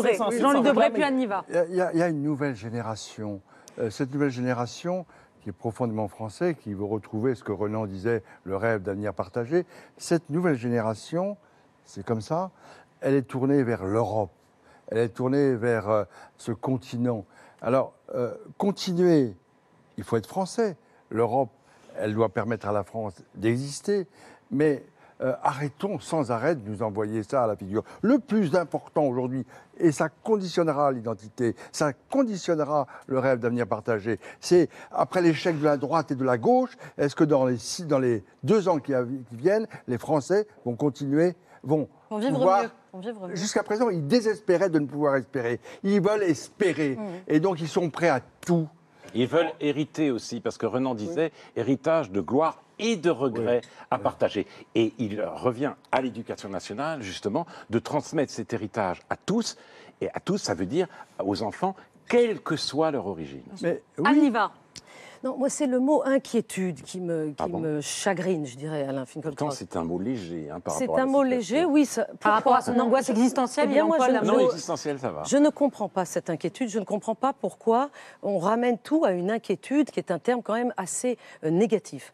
Debré. Jean-Luc Debré, puis Anne Niva. Il y a une nouvelle génération. Cette nouvelle génération qui est profondément français, qui veut retrouver ce que Renan disait, le rêve d'avenir partagé. Cette nouvelle génération, c'est comme ça, elle est tournée vers l'Europe. Elle est tournée vers ce continent. Alors, continuer, il faut être français. L'Europe, elle doit permettre à la France d'exister. Mais arrêtons sans arrêt de nous envoyer ça à la figure. Le plus important aujourd'hui, et ça conditionnera l'identité, ça conditionnera le rêve d'avenir partagé, c'est, après l'échec de la droite et de la gauche, est-ce que dans les 2 ans qui viennent, les Français vont continuer, vont pouvoir... Jusqu'à présent, ils désespéraient de ne pouvoir espérer. Ils veulent espérer. Et donc, ils sont prêts à tout. Ils veulent hériter aussi, parce que Renan disait héritage de gloire et de regrets à partager. Et il revient à l'éducation nationale, justement, de transmettre cet héritage à tous. Et à tous, ça veut dire aux enfants, quelle que soit leur origine. Mais, Anne Niva. Non, moi, c'est le mot inquiétude qui me chagrine, je dirais, Alain Finkielkraut. Pourtant, c'est un mot léger par rapport à C'est un mot léger, oui. Par rapport à son angoisse existentielle, eh bien, moi, non, existentielle, ça va. Je ne comprends pas cette inquiétude. Je ne comprends pas pourquoi on ramène tout à une inquiétude, qui est un terme quand même assez négatif.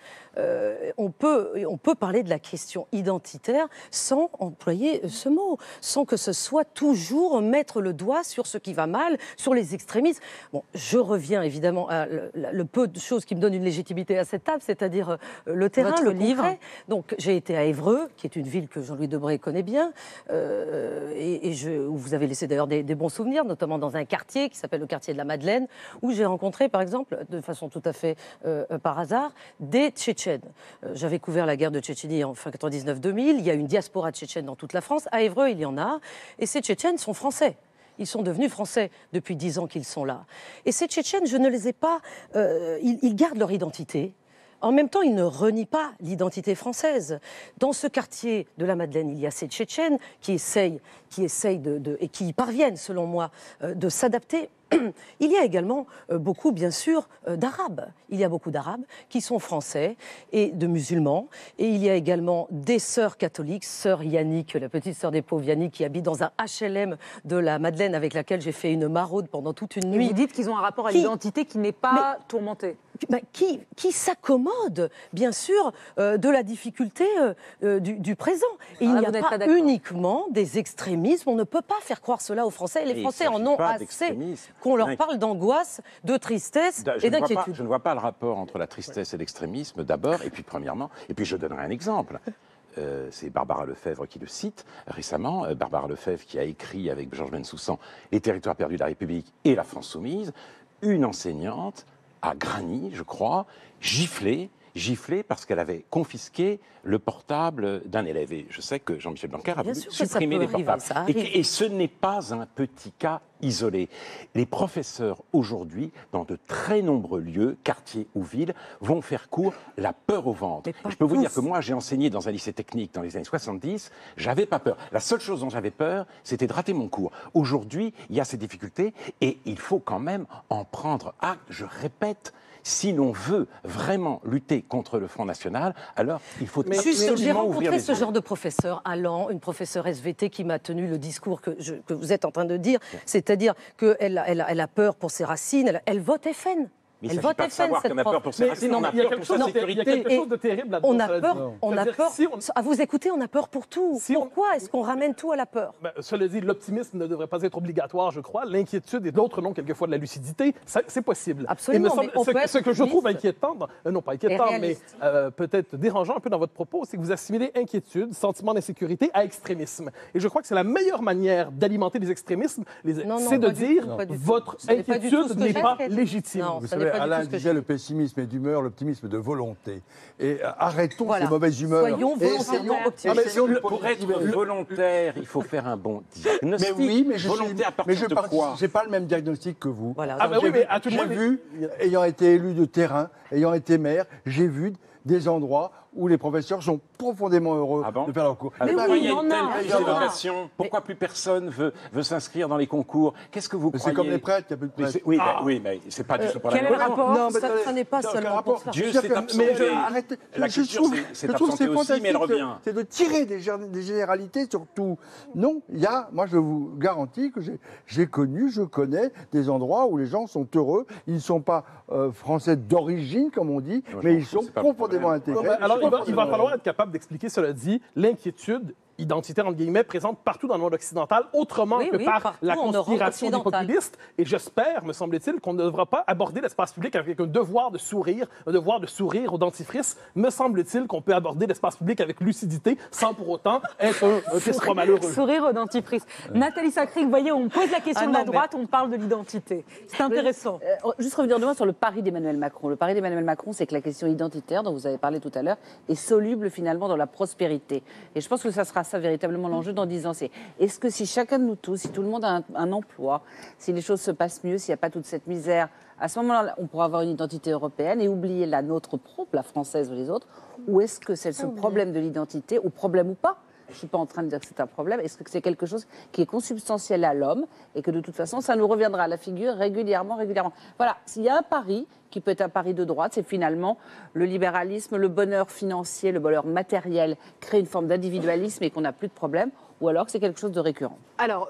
On peut parler de la question identitaire sans employer ce mot, sans que ce soit toujours mettre le doigt sur ce qui va mal, sur les extrémismes. Bon, je reviens évidemment à le peu de choses qui me donnent une légitimité à cette table, c'est-à-dire le terrain, votre le livre. concret. Donc j'ai été à Évreux, qui est une ville que Jean-Louis Debré connaît bien, où vous avez laissé d'ailleurs des bons souvenirs, notamment dans un quartier qui s'appelle le quartier de la Madeleine, où j'ai rencontré par exemple, de façon tout à fait par hasard, des Tchétchènes. J'avais couvert la guerre de Tchétchénie en fin 99-2000, il y a une diaspora tchétchène dans toute la France, à Évreux il y en a, et ces Tchétchènes sont français. Ils sont devenus français depuis 10 ans qu'ils sont là. Et ces Tchétchènes, je ne les ai pas... ils gardent leur identité. En même temps, ils ne renient pas l'identité française. Dans ce quartier de la Madeleine, il y a ces Tchétchènes qui essayent et qui y parviennent, selon moi, de s'adapter. Il y a également beaucoup, bien sûr, d'Arabes. Il y a beaucoup d'Arabes qui sont français et de musulmans. Et il y a également des sœurs catholiques, sœur Yannick, la petite sœur des pauvres Yannick, qui habite dans un HLM de la Madeleine avec laquelle j'ai fait une maraude pendant toute une nuit. Vous dites qu'ils ont un rapport à l'identité qui n'est pas tourmenté. Qui s'accommode, bien sûr, de la difficulté du présent. Et il n'y a pas uniquement des extrémismes. On ne peut pas faire croire cela aux Français. Et les Français en ont assez qu'on leur parle d'angoisse, de tristesse et d'inquiétude. Je ne vois pas le rapport entre la tristesse et l'extrémisme, d'abord, et puis premièrement, et puis je donnerai un exemple. C'est Barbara Lefebvre qui le cite récemment. Barbara Lefebvre qui a écrit avec Georges Bensoussan Les territoires perdus de la République et la France soumise. Une enseignante à Gragny, je crois, giflée parce qu'elle avait confisqué le portable d'un élève. Et je sais que Jean-Michel Blanquer a voulu supprimer les portables. Et ce n'est pas un petit cas isolé. Les professeurs, aujourd'hui, dans de très nombreux lieux, quartiers ou villes, vont faire cours la peur au ventre. Je peux vous dire que moi, j'ai enseigné dans un lycée technique dans les années 70, j'avais pas peur. La seule chose dont j'avais peur, c'était de rater mon cours. Aujourd'hui, il y a ces difficultés et il faut quand même en prendre acte. Je répète, si l'on veut vraiment lutter contre le Front National, alors il faut J'ai rencontré ce genre de professeur à Laon, une professeure SVT qui m'a tenu le discours que vous êtes en train de dire, c'est-à-dire qu'elle a peur pour ses racines, elle vote FN. Mais il ne s'agit pas de savoir qu'on a peur pour ses racines, on a peur pour sa sécurité. Il y a quelque chose de terrible là-dedans. On a peur. À vous écouter, on a peur pour tout. Pourquoi est-ce qu'on ramène tout à la peur? Cela dit, l'optimisme ne devrait pas être obligatoire, je crois. L'inquiétude et d'autres noms, quelquefois, de la lucidité, c'est possible. Absolument. Ce que je trouve inquiétant, non pas inquiétant, mais peut-être dérangeant un peu dans votre propos, c'est que vous assimilez inquiétude, sentiment d'insécurité à extrémisme. Et je crois que c'est la meilleure manière d'alimenter les extrémismes, c'est de dire votre inquiétude n'est pas légitime. Alain disait le pessimisme est d'humeur, l'optimisme de volonté. Et arrêtons ces mauvaises humeurs. Soyons volontairement optimistes. Pour être volontaire, il faut faire un bon diagnostic. Mais oui, mais je n'ai pas le même diagnostic que vous. Voilà. J'ai vu, ayant été élu de terrain, ayant été maire, j'ai vu des endroits où les professeurs sont profondément heureux Ah bon de faire leur cours. Alors, Mais pourquoi oui, il y a il y une en a, telle il y en a. prise de vocation? Pourquoi plus personne veut s'inscrire dans les concours? Qu'est-ce que vous Mais croyez? c'est comme les prêtres, il n'y a plus de Mais prêtres. oui, oui, mais c'est pas du tout pour la quel est même le raison. rapport Non, mais Ça attendez, n'est pas quel seulement rapport pour ça. Dieu C'est-à-dire s'est que- absenté. mais arrêtez, La culture s'est absentée aussi, mais elle revient. C'est de tirer des généralités sur tout. Non, il y a, moi je vous garantis que je connais des endroits où les gens sont heureux. Ils ne sont pas français d'origine, comme on dit, Moi, je mais m'en ils fous, sont c'est pas mon profondément problème. intégrés. Bon, ben, alors, il va Profondément falloir être capable d'expliquer, cela dit, l'inquiétude identitaire, entre guillemets, présente partout dans le monde occidental, autrement Oui, que oui, par partout la en Europe conspiration des occidentale. populistes. Et j'espère, me semble-t-il, qu'on ne devra pas aborder l'espace public avec un devoir de sourire au dentifrice. Me semble-t-il qu'on peut aborder l'espace public avec lucidité, sans pour autant être un pistron malheureux. Sourire au dentifrice. Nathalie Sacré, vous voyez, on pose la question Ah de la non, mais- droite, on parle de l'identité. C'est intéressant. Juste revenir de moi sur le pari d'Emmanuel Macron. Le pari d'Emmanuel Macron, c'est que la question identitaire, dont vous avez parlé tout à l'heure, est soluble finalement dans la prospérité. Et je pense que ça sera ça véritablement l'enjeu dans 10 ans. C'est est-ce que si chacun de nous tous, si tout le monde a un emploi, si les choses se passent mieux, s'il n'y a pas toute cette misère, à ce moment-là, on pourra avoir une identité européenne et oublier la nôtre propre, la française ou les autres, ou est-ce que c'est ce problème de l'identité, ou problème ou pas, je ne suis pas en train de dire que c'est un problème. Est-ce que c'est quelque chose qui est consubstantiel à l'homme et que de toute façon, ça nous reviendra à la figure régulièrement. Voilà, s'il y a un pari qui peut être un pari de droite, c'est finalement le libéralisme, le bonheur financier, le bonheur matériel crée une forme d'individualisme et qu'on n'a plus de problème, ou alors que c'est quelque chose de récurrent. Alors,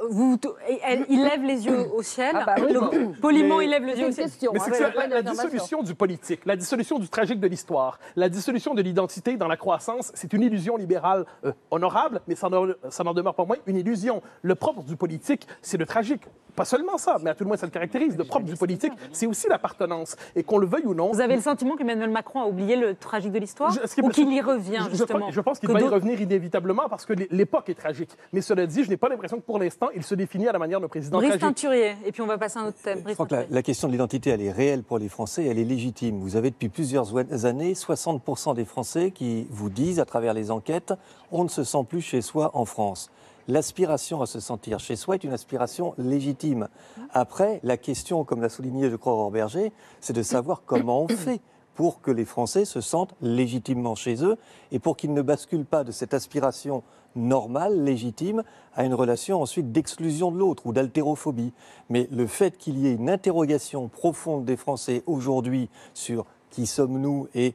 il lève les yeux au ciel. Ah bah oui, bon. Poliment, Mais- il lève les C'est yeux au une ciel. question. Mais hein, c'est que c'est pas une la affirmation. dissolution du politique, la dissolution du tragique de l'histoire, la dissolution de l'identité dans la croissance, c'est une illusion libérale honorable, mais ça n'en demeure pas moins une illusion. Le propre du politique, c'est le tragique. Pas seulement ça, mais à tout le moins ça le caractérise. Le propre du politique, c'est aussi l'appartenance. Et qu'on le veuille ou non... Vous avez le sentiment qu'Emmanuel Macron a oublié le tragique de l'histoire Je- ce qui est ou possible- qu'il y revient, justement Je pense qu'il que va y d'autres- revenir inévitablement parce que l'époque est tragique. Mais cela dit, je n'ai pas l'impression que pour l'instant, il se définit à la manière d'un président Brice tragique. Teinturier, et puis on va passer à un autre thème. Je Brice crois que Teinturier. la question de l'identité, elle est réelle pour les Français, elle est légitime. Vous avez depuis plusieurs années 60% des Français qui vous disent, à travers les enquêtes, on ne se sent plus chez soi en France. L'aspiration à se sentir chez soi est une aspiration légitime. Après, la question, comme l'a souligné, je crois, Aurore Berger, c'est de savoir comment on fait pour que les Français se sentent légitimement chez eux et pour qu'ils ne basculent pas de cette aspiration normale, légitime, à une relation ensuite d'exclusion de l'autre ou d'haltérophobie. Mais le fait qu'il y ait une interrogation profonde des Français aujourd'hui sur qui sommes-nous et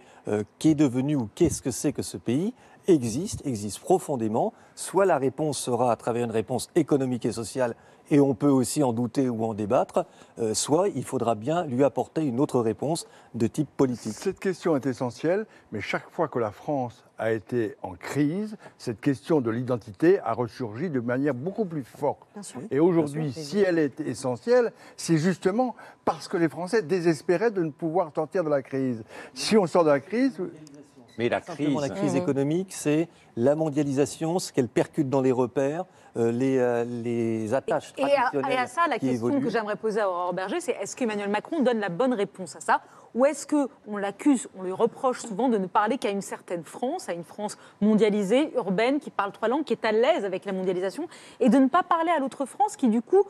qu'est devenu ou qu'est-ce que c'est que ce pays, existe profondément. Soit la réponse sera à travers une réponse économique et sociale, et on peut aussi en douter ou en débattre, soit il faudra bien lui apporter une autre réponse de type politique. Cette question est essentielle, mais chaque fois que la France a été en crise, cette question de l'identité a ressurgi de manière beaucoup plus forte. Et aujourd'hui, si elle est essentielle, c'est justement parce que les Français désespéraient de ne pouvoir sortir de la crise. Si on sort de la crise... Mais la Simplement, crise... la crise économique, c'est la mondialisation, ce qu'elle percute dans les repères, les attaches Et traditionnelles à ça, la qui question évoluent. que j'aimerais poser à Aurore Berger, c'est est-ce qu'Emmanuel Macron donne la bonne réponse à ça? Ou est-ce qu'on l'accuse, on lui reproche souvent de ne parler qu'à une certaine France, à une France mondialisée, urbaine, qui parle 3 langues, qui est à l'aise avec la mondialisation, et de ne pas parler à l'autre France qui, du coup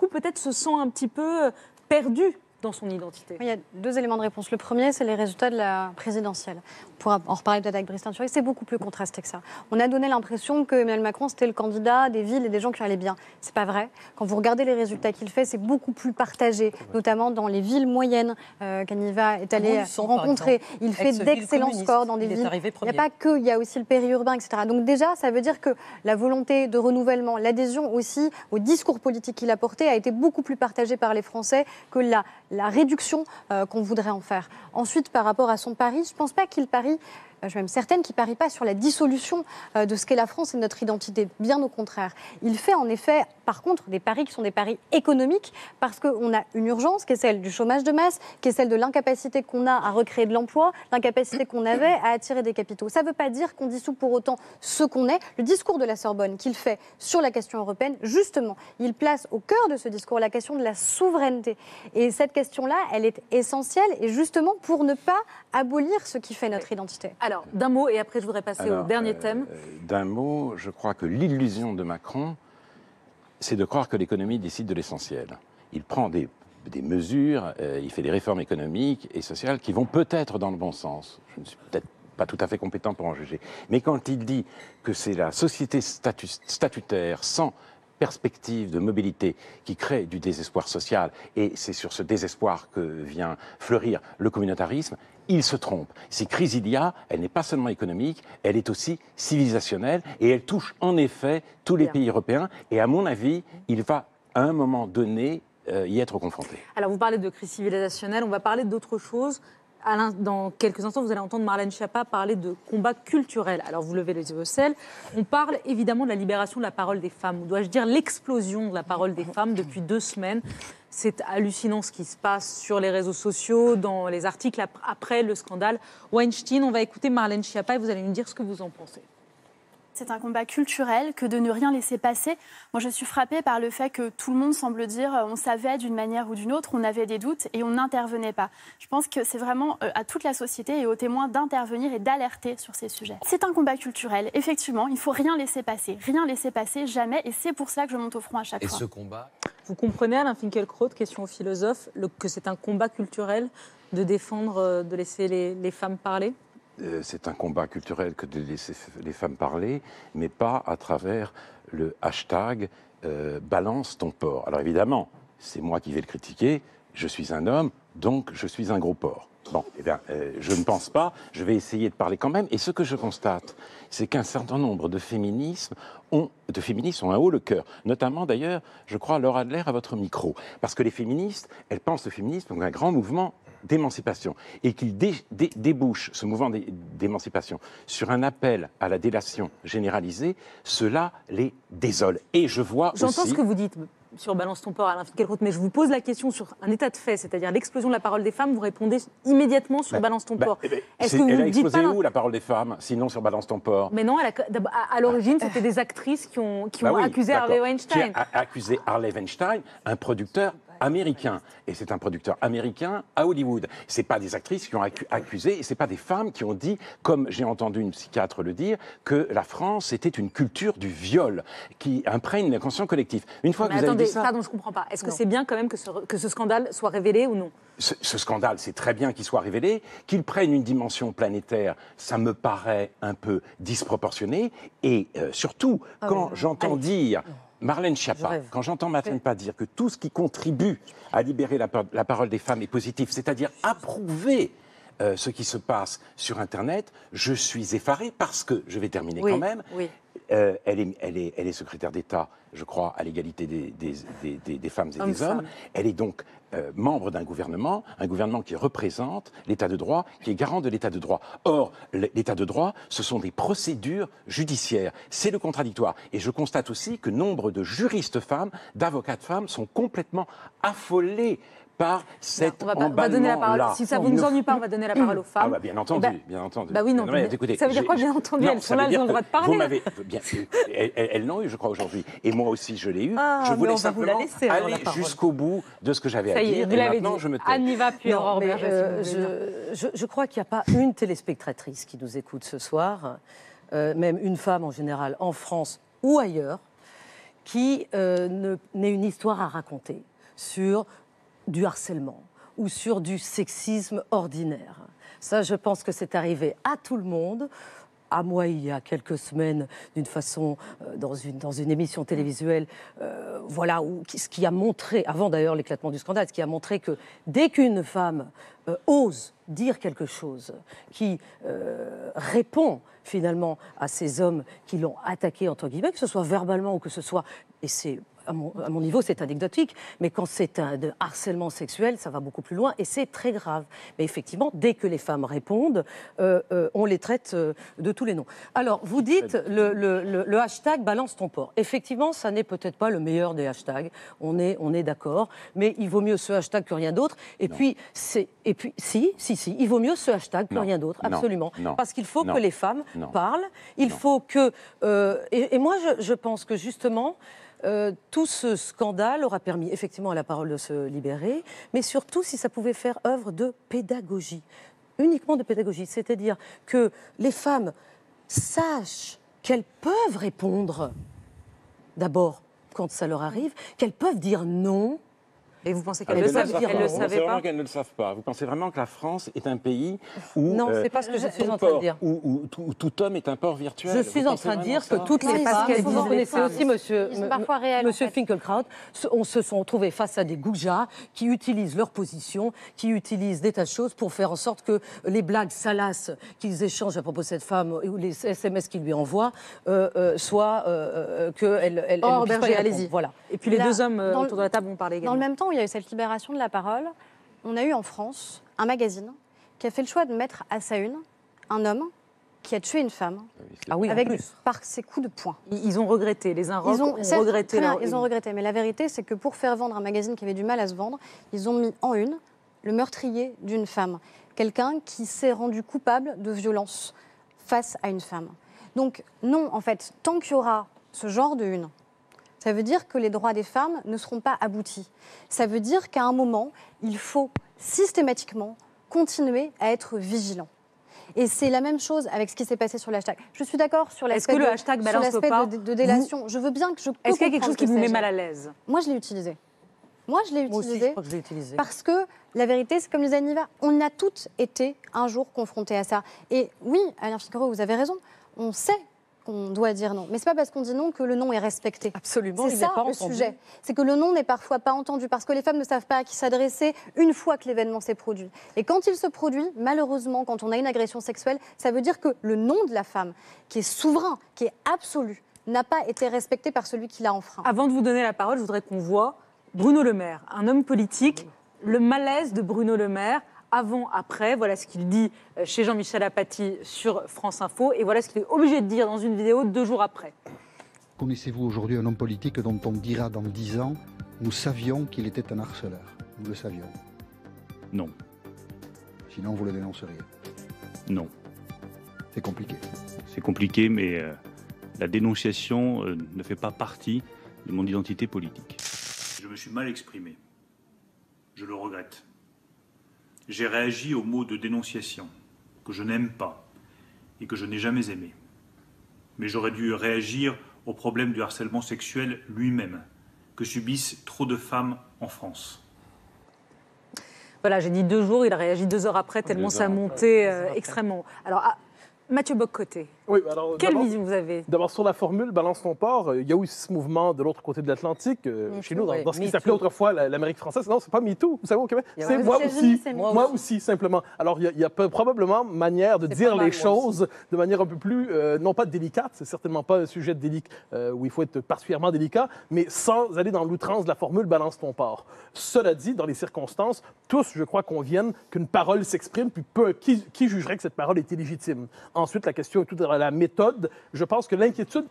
peut-être se sent un petit peu perdue dans son identité? Il y a 2 éléments de réponse. Le premier, c'est les résultats de la présidentielle. On pourra en reparler peut-être avec Brice Teinturier. C'est beaucoup plus contrasté que ça. On a donné l'impression que Emmanuel Macron, c'était le candidat des villes et des gens qui allaient bien. C'est pas vrai. Quand vous regardez les résultats qu'il fait, c'est beaucoup plus partagé, notamment dans les villes moyennes qu'Aniva est allé Montluçon, par rencontrer. exemple. Il fait Ex-ville d'excellents communiste. scores dans des Il est villes. arrivé Il premier. n'y a pas que, il y a aussi le périurbain, etc. Donc déjà, ça veut dire que la volonté de renouvellement, l'adhésion aussi au discours politique qu'il a porté a été beaucoup plus partagée par les Français que la réduction qu'on voudrait en faire. Ensuite, par rapport à son pari, je ne pense pas qu'il parie, je suis même certaine qu'il ne parie pas sur la dissolution de ce qu'est la France et de notre identité. Bien au contraire. Il fait en effet, par contre, des paris qui sont des paris économiques parce qu'on a une urgence qui est celle du chômage de masse, qui est celle de l'incapacité qu'on a à recréer de l'emploi, l'incapacité qu'on avait à attirer des capitaux. Ça ne veut pas dire qu'on dissout pour autant ce qu'on est. Le discours de la Sorbonne qu'il fait sur la question européenne, justement, il place au cœur de ce discours la question de la souveraineté. Et cette question-là, elle est essentielle et justement pour ne pas abolir ce qui fait notre identité. Alors, d'un mot, et après je voudrais passer au dernier thème. D'un mot, je crois que l'illusion de Macron, c'est de croire que l'économie décide de l'essentiel. Il prend des mesures, il fait des réformes économiques et sociales qui vont peut-être dans le bon sens. Je ne suis peut-être pas tout à fait compétent pour en juger. Mais quand il dit que c'est la société statutaire sans perspective de mobilité qui crée du désespoir social, et c'est sur ce désespoir que vient fleurir le communautarisme, il se trompe. Si crise il y a, elle n'est pas seulement économique, elle est aussi civilisationnelle, et elle touche en effet tous les pays européens, et à mon avis, il va à un moment donné y être confronté. Alors vous parlez de crise civilisationnelle, on va parler d'autre chose. Dans quelques instants, vous allez entendre Marlène Schiappa parler de combat culturel. Alors, vous levez les yeux au ciel. On parle évidemment de la libération de la parole des femmes, ou dois-je dire l'explosion de la parole des femmes depuis 2 semaines. C'est hallucinant ce qui se passe sur les réseaux sociaux, dans les articles après le scandale Weinstein. On va écouter Marlène Schiappa et vous allez nous dire ce que vous en pensez. C'est un combat culturel que de ne rien laisser passer. Moi, je suis frappée par le fait que tout le monde semble dire on savait d'une manière ou d'une autre, on avait des doutes et on n'intervenait pas. Je pense que c'est vraiment à toute la société et aux témoins d'intervenir et d'alerter sur ces sujets. C'est un combat culturel. Effectivement, il ne faut rien laisser passer, jamais. Et c'est pour ça que je monte au front à chaque fois. Et ce combat... Vous comprenez, Alain Finkielkraut, question au philosophe, que c'est un combat culturel de défendre, de laisser les femmes parler ? C'est un combat culturel que de laisser les femmes parler, mais pas à travers le hashtag balance ton porc. Alors évidemment, c'est moi qui vais le critiquer, je suis un homme, donc je suis un gros porc. Bon, eh bien, je ne pense pas, je vais essayer de parler quand même. Et ce que je constate, c'est qu'un certain nombre de féministes ont un haut le cœur. Notamment, d'ailleurs, je crois, Laura Adler à votre micro. Parce que les féministes, elles pensent le féminisme comme un grand mouvement d'émancipation, et qu'il débouche, ce mouvement d'émancipation, sur un appel à la délation généralisée, cela les désole. Et je vois aussi... J'entends ce que vous dites sur Balance ton porc, Alain Finkielkraut, mais je vous pose la question sur un état de fait, c'est-à-dire l'explosion de la parole des femmes, vous répondez immédiatement sur Balance ton porc. Est-ce que vous a explosé où, la parole des femmes, sinon sur Balance ton porc? Mais non, à l'origine, c'était des actrices qui ont accusé Harvey Weinstein. Qui a accusé Harvey Weinstein, un producteur américain. Et c'est un producteur américain à Hollywood. C'est pas des actrices qui ont accusé, et c'est pas des femmes qui ont dit, comme j'ai entendu une psychiatre le dire, que la France était une culture du viol qui imprègne l'inconscient collectif. Une fois que vous avez dit ça... Pardon, je comprends pas. Est-ce que c'est bien quand même que ce scandale soit révélé ou non? Ce scandale, c'est très bien qu'il soit révélé, qu'il prenne une dimension planétaire, ça me paraît un peu disproportionné. Et surtout, quand j'entends dire... Marlène Schiappa, quand j'entends Marlène Schiappa dire que tout ce qui contribue à libérer la parole des femmes est positif, c'est-à-dire approuver ce qui se passe sur Internet, je suis effaré parce que, je vais terminer quand même, elle est secrétaire d'État, je crois, à l'égalité des femmes et des hommes. Elle est donc membre d'un gouvernement qui représente l'état de droit, qui est garant de l'état de droit. Or, l'état de droit, ce sont des procédures judiciaires. C'est le contradictoire. Et je constate aussi que nombre de juristes femmes, d'avocates femmes, sont complètement affolés par cet emballement-là. Si ça ne vous ennuie pas, on va donner la parole aux femmes. Ah bah bien entendu, bien entendu. Bah oui, non, mais écoutez, ça veut dire quoi, bien entendu? Elles sont là, elles ont le droit de parler. Elles l'ont eu, je crois, aujourd'hui. Et moi aussi, je l'ai eu. Je voulais simplement aller jusqu'au bout de ce que j'avais à dire. Et maintenant, je me tais. Anne y va, puis Aurore Berger. Je crois qu'il n'y a pas une téléspectatrice qui nous écoute ce soir, même une femme en général, en France ou ailleurs, qui n'ait une histoire à raconter sur du harcèlement ou sur du sexisme ordinaire. Ça, je pense que c'est arrivé à tout le monde. À moi, il y a quelques semaines, d'une façon, dans une émission télévisuelle, ce qui a montré, avant d'ailleurs l'éclatement du scandale, ce qui a montré que dès qu'une femme ose dire quelque chose qui répond finalement à ces hommes qui l'ont attaqué, entre guillemets, que ce soit verbalement ou que ce soit... Et c'est... À mon niveau, c'est anecdotique, mais quand c'est un harcèlement sexuel, ça va beaucoup plus loin et c'est très grave. Mais effectivement, dès que les femmes répondent, on les traite de tous les noms. Alors, vous dites le hashtag balance ton porc. Effectivement, ça n'est peut-être pas le meilleur des hashtags, on est d'accord, mais il vaut mieux ce hashtag que rien d'autre. Et puis, il vaut mieux ce hashtag que rien d'autre, absolument. Parce qu'il faut que les femmes parlent, il faut que... et moi, je pense que justement... tout ce scandale aura permis effectivement à la parole de se libérer, mais surtout si ça pouvait faire œuvre de pédagogie, uniquement de pédagogie, c'est-à-dire que les femmes sachent qu'elles peuvent répondre, d'abord quand ça leur arrive, qu'elles peuvent dire non, Et vous pensez qu'elles Elles le ne le savent savent Elles pas. le Vous pensez savaient vraiment pas qu'elles ne le savent pas. Vous pensez vraiment que la France est un pays où Non, c'est pas ce que je suis en train de dire. où tout homme est un port virtuel. Je suis Vous en pensez train de vraiment dire ça que toutes Non, les ils femmes, sont- et ils vous sont- connaissez aussi monsieur, ils sont parfois réels, monsieur en fait. Finkielkraut, on se sont trouvés face à des goujats qui utilisent leur position, qui utilisent des tas de choses pour faire en sorte que les blagues salaces qu'ils échangent à propos de cette femme ou les SMS qu'ils lui envoient soient qu'elle Or, Berger, allez-y. Voilà. Et puis les Là, deux hommes dans le- autour de la table ont parlé Dans également. le même temps où il y a eu cette libération de la parole, on a eu en France un magazine qui a fait le choix de mettre à sa une un homme qui a tué une femme Ah oui, en avec, plus. par ses coups de poing. Ils ont regretté, les Inrocks ont certes, regretté très bien, leur ils ont une. regretté. Mais la vérité, c'est que pour faire vendre un magazine qui avait du mal à se vendre, ils ont mis en une le meurtrier d'une femme. Quelqu'un qui s'est rendu coupable de violence face à une femme. Donc non, en fait, tant qu'il y aura ce genre de une, ça veut dire que les droits des femmes ne seront pas aboutis. Ça veut dire qu'à un moment, il faut systématiquement continuer à être vigilant. Et c'est la même chose avec ce qui s'est passé sur le hashtag. Je suis d'accord sur Est-ce l'aspect que le de- hashtag sur balance l'aspect pas, de délation. Je veux bien que je peux Est-ce qu'il y a quelque comprendre chose qui que vous met c'est mal à gênant. l'aise Moi, je l'ai utilisé. Moi, je l'ai Moi aussi, je utilisé crois que je l'ai utilisé. parce que la vérité, c'est comme les Aniva, on a toutes été un jour confrontés à ça. Et oui, Alain Figaro, vous avez raison, on sait qu'on doit dire non. Mais c'est pas parce qu'on dit non que le non est respecté. Absolument, C'est il n'est ça pas le entendu. sujet. C'est que le non n'est parfois pas entendu parce que les femmes ne savent pas à qui s'adresser une fois que l'événement s'est produit. Et quand il se produit, malheureusement, quand on a une agression sexuelle, ça veut dire que le nom de la femme, qui est souverain, qui est absolu, n'a pas été respecté par celui qui l'a enfreint. Avant de vous donner la parole, je voudrais qu'on voit Bruno Le Maire, un homme politique, le malaise de Bruno Le Maire, avant, après, voilà ce qu'il dit chez Jean-Michel Apathy sur France Info, et voilà ce qu'il est obligé de dire dans une vidéo 2 jours après. Connaissez-vous aujourd'hui un homme politique dont on dira dans 10 ans, nous savions qu'il était un harceleur? Nous le savions. Non, Sinon, vous le dénonceriez. non. C'est compliqué. C'est compliqué, mais la dénonciation ne fait pas partie de mon identité politique. Je me suis mal exprimé. Je le regrette. J'ai réagi aux mots de dénonciation, que je n'aime pas et que je n'ai jamais aimé. Mais j'aurais dû réagir au problème du harcèlement sexuel lui-même, que subissent trop de femmes en France. Voilà, j'ai dit 2 jours, il a réagi 2 heures après, tellement 2 ça a heures monté extrêmement. Alors, Mathieu Bock-Côté, Oui, alors, quelle d'abord- vision vous avez? D'abord, sur la formule balance ton port, il y a aussi ce mouvement de l'autre côté de l'Atlantique, chez nous, dans ce qui s'appelait autrefois l'Amérique française. Non, c'est pas MeToo, vous savez, au Québec. C'est moi Aux aussi. États-Unis, c'est MeToo. Moi aussi, simplement. Alors, il y a probablement manière de C'est dire pas mal, les moi choses de manière un peu plus, non pas délicate, c'est certainement pas un sujet où il faut être particulièrement délicat, mais sans aller dans l'outrance de la formule balance ton port. Cela dit, dans les circonstances, tous, je crois, conviennent qu'une parole s'exprime, puis qui jugerait que cette parole est illégitime? Ensuite, la question est toute dans la méthode. Je pense que l'inquiétude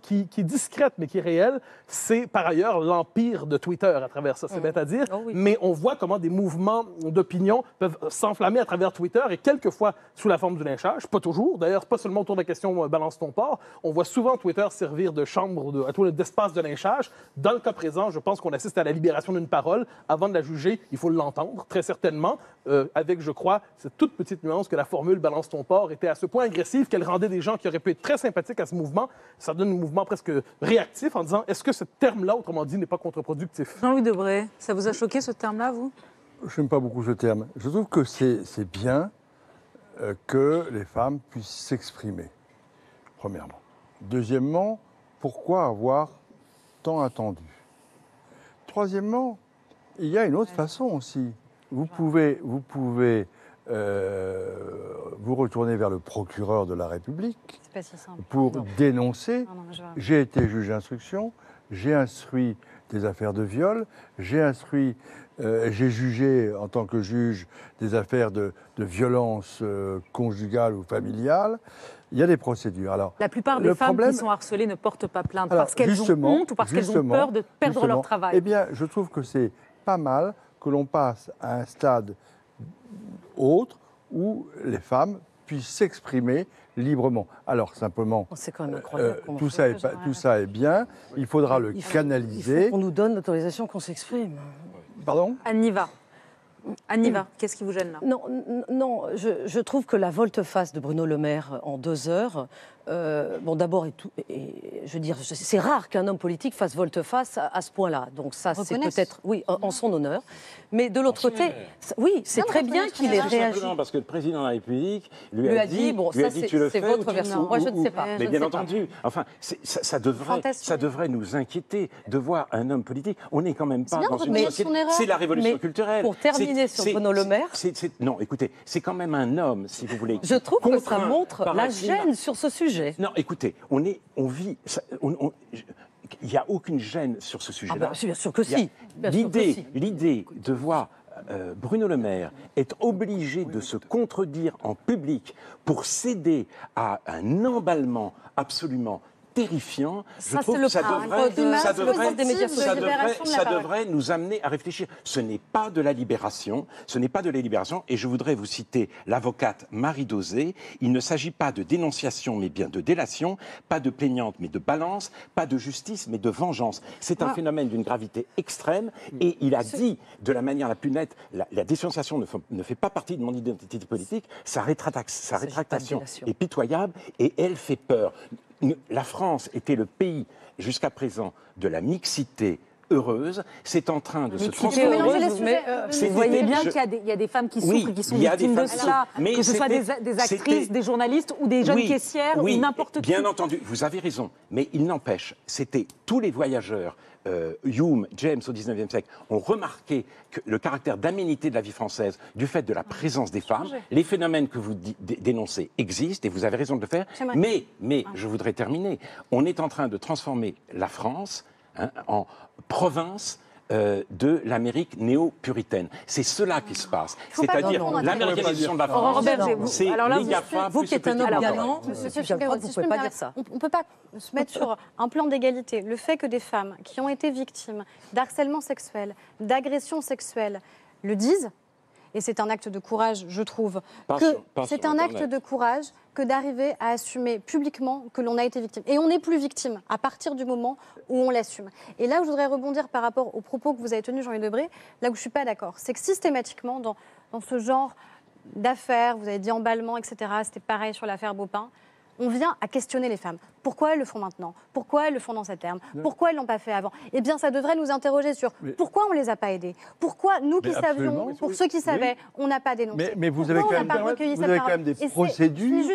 qui est discrète, mais qui est réelle, c'est par ailleurs l'empire de Twitter à travers ça. C'est bête à dire, Oh oui. mais on voit comment des mouvements d'opinion peuvent s'enflammer à travers Twitter et quelquefois sous la forme du lynchage, pas toujours. D'ailleurs, pas seulement autour de la question balance ton port. On voit souvent Twitter servir de chambre, d'espace de lynchage. Dans le cas présent, je pense qu'on assiste à la libération d'une parole. Avant de la juger, il faut l'entendre, très certainement, avec, je crois, cette toute petite nuance que la formule balance ton port était à ce point agressive qu'elle rendait des gens qui auraient pu être très sympathiques à ce mouvement. Ça donne un mouvement presque réactif en disant est-ce que ce terme-là, autrement dit, n'est pas contre-productif? Jean-Louis Debré, ça vous a choqué ce terme-là, vous? Je n'aime pas beaucoup ce terme. Je trouve que c'est bien que les femmes puissent s'exprimer, premièrement. Deuxièmement, pourquoi avoir tant attendu? Troisièmement, il y a une autre façon aussi. Vous pouvez vous retourner vers le procureur de la République C'est pas si simple. pour dénoncer. Non, mais je vois. J'ai été juge d'instruction, j'ai instruit des affaires de viol, j'ai jugé en tant que juge des affaires de violence conjugale ou familiale. Il y a des procédures. Alors, La plupart des le femmes problème- qui sont harcelées ne portent pas plainte alors, parce qu'elles ont justement, honte ou parce qu'elles ont justement, peur de perdre leur justement, travail. Eh bien, je trouve que c'est pas mal que l'on passe à un stade autre où les femmes puissent s'exprimer librement. Alors, simplement, Oh, c'est quand même incroyable. comment tout on ça, fait. tout ça est bien, il faudra le Il faut canaliser. qu'on nous donne l'autorisation qu'on s'exprime. Pardon ? Anniva, qu'est-ce qui vous gêne là? Non, je trouve que la volte-face de Bruno Le Maire en 2 heures bon, d'abord, je veux dire, c'est rare qu'un homme politique fasse volte-face à ce point-là. Donc ça, c'est peut-être, oui, en son honneur. Mais de l'autre côté, oui, c'est très bien qu'il ait réagi. Parce que le président de la République lui a dit, bon, ça, c'est votre version. Moi, je ne sais pas. Mais bien entendu, enfin, ça devrait nous inquiéter de voir un homme politique. On n'est quand même pas dans une société. C'est la révolution culturelle. Pour terminer sur Bruno Le Maire. Non, écoutez, c'est quand même un homme, si vous voulez. Je trouve que ça montre la gêne sur ce sujet. Non, écoutez, on vit. Il n'y a aucune gêne sur ce sujet-là. Bien sûr que si. L'idée de voir Bruno Le Maire est obligé de se contredire en public pour céder à un emballement absolument terrifiant, je trouve que ça devrait nous amener à réfléchir. Ce n'est pas de la libération, et je voudrais vous citer l'avocate Marie Dosé. Il ne s'agit pas de dénonciation, mais bien de délation, pas de plaignante, mais de balance, pas de justice, mais de vengeance. C'est un phénomène d'une gravité extrême, et il a dit de la manière la plus nette, la dénonciation ne fait pas partie de mon identité politique, sa rétractation est pitoyable, et elle fait peur. La France était le pays, jusqu'à présent, de la mixité heureuse. C'est en train de se transformer. Vous voyez bien qu'il y a des femmes qui souffrent, qui sont victimes de cela, que ce soit des actrices, des journalistes ou des jeunes caissières ou n'importe qui. Bien entendu, vous avez raison. Mais il n'empêche, c'était tous les voyageurs, Hume, James au XIXe siècle, ont remarqué que le caractère d'aménité de la vie française du fait de la présence des femmes. Les phénomènes que vous dénoncez existent et vous avez raison de le faire. Mais je voudrais terminer. On est en train de transformer la France en province de l'Amérique néo-puritaine. C'est cela qui se passe. C'est-à-dire l'américanisation de la France. C'est les GAFA. Vous qui êtes un homme galant, monsieur Finkielkraut, vous ne pouvez pas dire ça. On ne peut pas se mettre sur un plan d'égalité. Le fait que des femmes qui ont été victimes d'harcèlement sexuel, d'agression sexuelle, le disent, et c'est un acte de courage, je trouve, c'est un acte de courage que d'arriver à assumer publiquement que l'on a été victime. Et on n'est plus victime à partir du moment où on l'assume. Et là où je voudrais rebondir par rapport aux propos que vous avez tenus, Jean-Yves Debré, là où je ne suis pas d'accord, c'est que systématiquement, dans ce genre d'affaires, vous avez dit emballement, etc., c'était pareil sur l'affaire Beaupin, on vient à questionner les femmes. Pourquoi elles le font maintenant? Pourquoi elles le font dans ces termes? Pourquoi elles ne l'ont pas fait avant? Eh bien, ça devrait nous interroger sur pourquoi on ne les a pas aidés? Pourquoi nous qui savions, pour ceux qui savaient, on n'a pas dénoncé? Mais vous avez quand même des procédures.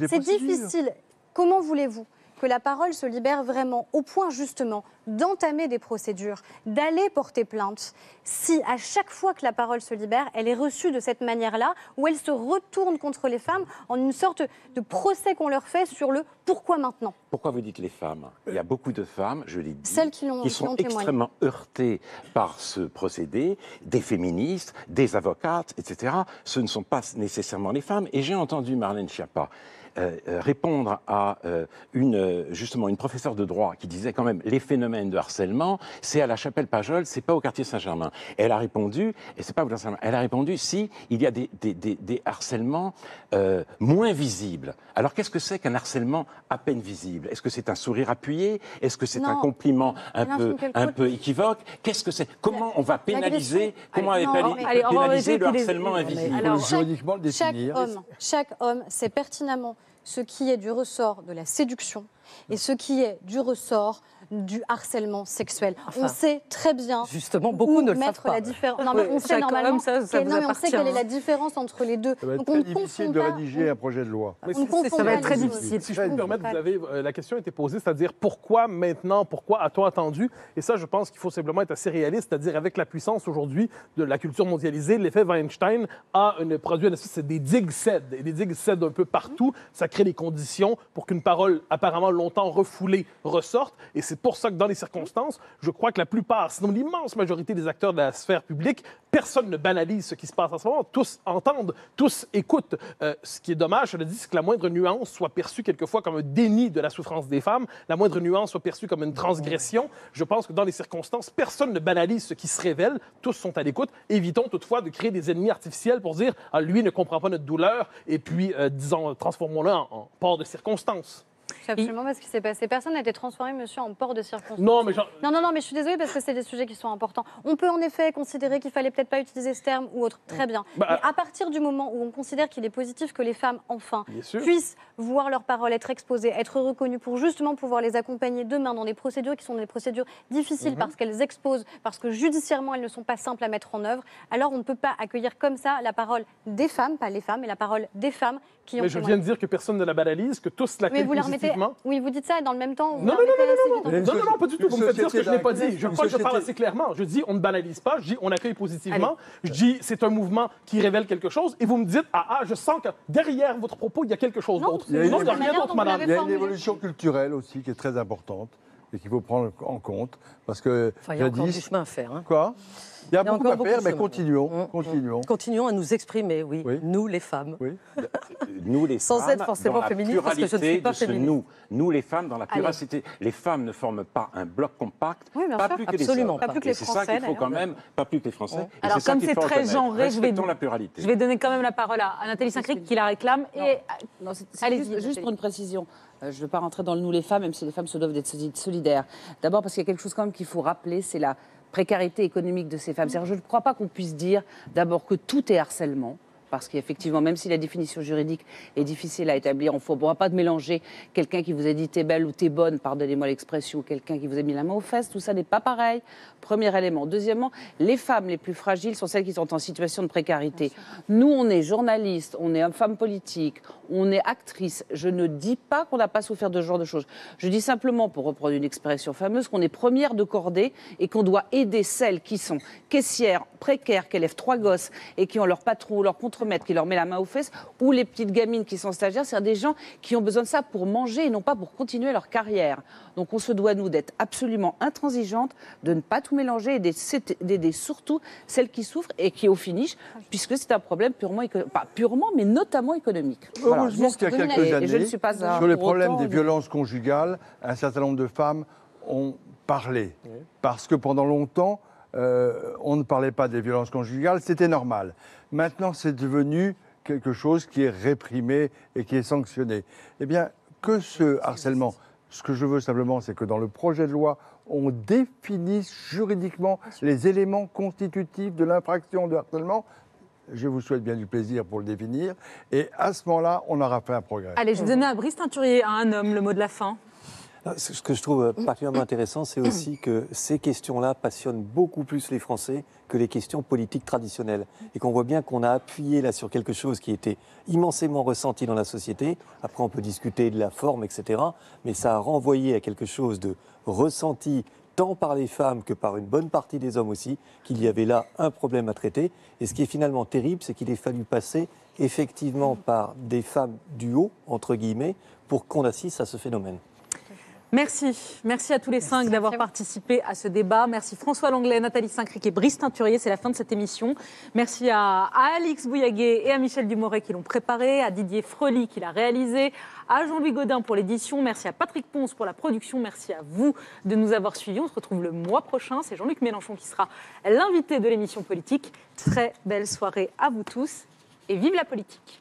C'est difficile. Comment voulez-vous que la parole se libère vraiment, au point justement d'entamer des procédures, d'aller porter plainte, si à chaque fois que la parole se libère, elle est reçue de cette manière-là, où elle se retourne contre les femmes en une sorte de procès qu'on leur fait sur le « pourquoi maintenant ». Pourquoi vous dites les femmes? Il y a beaucoup de femmes, je l'ai dit, celles qui sont extrêmement heurtées par ce procédé, des féministes, des avocates, etc. Ce ne sont pas nécessairement les femmes. Et j'ai entendu Marlène Schiappa répondre à justement une professeure de droit qui disait quand même les phénomènes de harcèlement, c'est à la Chapelle-Pajol, c'est pas au quartier Saint-Germain. Elle a répondu, et c'est pas au quartier Saint-Germain, elle a répondu si il y a des harcèlements moins visibles. Alors qu'est-ce que c'est qu'un harcèlement à peine visible? Est-ce que c'est un sourire appuyé? Est-ce que c'est un compliment un peu équivoque? Qu'est-ce que c'est? Comment on va pénaliser le harcèlement invisible? Alors, juridiquement le définir. Chaque homme sait pertinemment ce qui est du ressort de la séduction et ce qui est du ressort du harcèlement sexuel. On sait très bien justement, beaucoup ne le savent pas. La différence. Non, mais on sait normalement on sait quelle est la différence entre les deux. Ça va être très difficile de rédiger un projet de loi. Ça va être très difficile. Si je peux me permettre, la question a été posée, c'est-à-dire pourquoi maintenant, pourquoi a-t-on attendu? Et ça, je pense qu'il faut simplement être assez réaliste, c'est-à-dire avec la puissance aujourd'hui de la culture mondialisée, l'effet Weinstein a produit des digues cèdent. Et des digues cèdent un peu partout. Ça crée les conditions pour qu'une parole apparemment longtemps refoulée ressorte. Et c'est pour ça que dans les circonstances, je crois que la plupart, sinon l'immense majorité des acteurs de la sphère publique, personne ne banalise ce qui se passe en ce moment. Tous entendent, tous écoutent. Ce qui est dommage, je le dis, c'est que la moindre nuance soit perçue quelquefois comme un déni de la souffrance des femmes, la moindre nuance soit perçue comme une transgression. Je pense que dans les circonstances, personne ne banalise ce qui se révèle. Tous sont à l'écoute. Évitons toutefois de créer des ennemis artificiels pour dire « Ah, lui ne comprend pas notre douleur » et puis, disons, transformons-le en part de circonstances. C'est absolument ce qui s'est passé. Personne n'a été transformé, monsieur, en port de circonstance. Non, mais non, mais je suis désolée parce que c'est des sujets qui sont importants. On peut en effet considérer qu'il fallait peut-être pas utiliser ce terme ou autre. Très bien. Mais à partir du moment où on considère qu'il est positif que les femmes, enfin, puissent voir leurs paroles être exposées, être reconnues pour justement pouvoir les accompagner demain dans des procédures qui sont des procédures difficiles parce qu'elles exposent, parce que judiciairement elles ne sont pas simples à mettre en œuvre, alors on ne peut pas accueillir comme ça la parole des femmes, pas les femmes, mais la parole des femmes qui ont... Mais je viens de dire que personne ne la banalise, que tous l'accueillent positivement. Oui, vous dites ça et dans le même temps... Non, pas du tout. Vous me faites dire ce que je n'ai pas dit. Je crois que je parle assez clairement. Je dis on ne banalise pas, je dis on accueille positivement. Je dis c'est un mouvement qui révèle quelque chose. Et vous me dites, je sens que derrière votre propos, il y a quelque chose d'autre. Il y a une évolution culturelle aussi qui est très importante et qu'il faut prendre en compte. Parce que il y a encore du chemin à faire. Hein. Quoi ? Il y a beaucoup à faire, mais continuons. Continuons à nous exprimer, oui. Nous, les femmes. Oui. Nous, les Sans femmes, être forcément féministe, parce que je ne suis pas féministe. Nous, les femmes, dans la pluralité. Les femmes ne forment pas un bloc compact, pas plus que absolument les hommes. Pas plus que les c'est Français, ça qu'il faut quand même, pas plus que les Français. Alors, comme c'est très genré, je vais donner quand même la parole à Nathalie Saint-Cric qui la réclame. Allez-y, juste pour une précision. Je ne veux pas rentrer dans le nous les femmes, même si les femmes se doivent d'être solidaires. D'abord parce qu'il y a quelque chose quand même qu'il faut rappeler, c'est la précarité économique de ces femmes. Je ne crois pas qu'on puisse dire d'abord que tout est harcèlement. Parce qu'effectivement, même si la définition juridique est difficile à établir, on ne pourra pas mélanger quelqu'un qui vous a dit t'es belle ou t'es bonne, pardonnez-moi l'expression, ou quelqu'un qui vous a mis la main aux fesses, tout ça n'est pas pareil. Premier élément. Deuxièmement, les femmes les plus fragiles sont celles qui sont en situation de précarité. Nous, on est journalistes, on est femmes politiques, on est actrices. Je ne dis pas qu'on n'a pas souffert de ce genre de choses. Je dis simplement, pour reprendre une expression fameuse, qu'on est première de cordée et qu'on doit aider celles qui sont caissières, précaires, qui élèvent 3 gosses et qui ont leur patron ou leur contremaître qui leur met la main aux fesses, ou les petites gamines qui sont stagiaires, c'est des gens qui ont besoin de ça pour manger et non pas pour continuer leur carrière. Donc on se doit, nous, d'être absolument intransigeantes, de ne pas tout mélanger et d'aider surtout celles qui souffrent et qui, au finish, puisque c'est un problème pas purement, mais notamment économique. Voilà, je pense qu'il y a quelques années, je ne suis pas sur les problèmes des violences conjugales, un certain nombre de femmes ont parlé. Parce que pendant longtemps, on ne parlait pas des violences conjugales, c'était normal. Maintenant, c'est devenu quelque chose qui est réprimé et qui est sanctionné. Eh bien, que ce harcèlement, ce que je veux simplement, c'est que dans le projet de loi, on définisse juridiquement les éléments constitutifs de l'infraction de harcèlement. Je vous souhaite bien du plaisir pour le définir. Et à ce moment-là, on aura fait un progrès. Allez, je vais donner à Brice Teinturier, à un homme, le mot de la fin. Ce que je trouve particulièrement intéressant, c'est aussi que ces questions-là passionnent beaucoup plus les Français que les questions politiques traditionnelles. Et qu'on voit bien qu'on a appuyé là sur quelque chose qui était immensément ressenti dans la société. Après, on peut discuter de la forme, etc. Mais ça a renvoyé à quelque chose de ressenti tant par les femmes que par une bonne partie des hommes aussi, qu'il y avait là un problème à traiter. Et ce qui est finalement terrible, c'est qu'il ait fallu passer effectivement par des femmes du haut, entre guillemets, pour qu'on assiste à ce phénomène. Merci. Merci à tous les 5 d'avoir participé à ce débat. Merci François Langlais, Nathalie Saint-Cric et Brice Teinturier. C'est la fin de cette émission. Merci à Alix Bouillaguet et à Michel Dumoret qui l'ont préparé, à Didier Frely qui l'a réalisé, à Jean-Louis Gaudin pour l'édition. Merci à Patrick Ponce pour la production. Merci à vous de nous avoir suivis. On se retrouve le mois prochain. C'est Jean-Luc Mélenchon qui sera l'invité de l'émission politique. Très belle soirée à vous tous et vive la politique.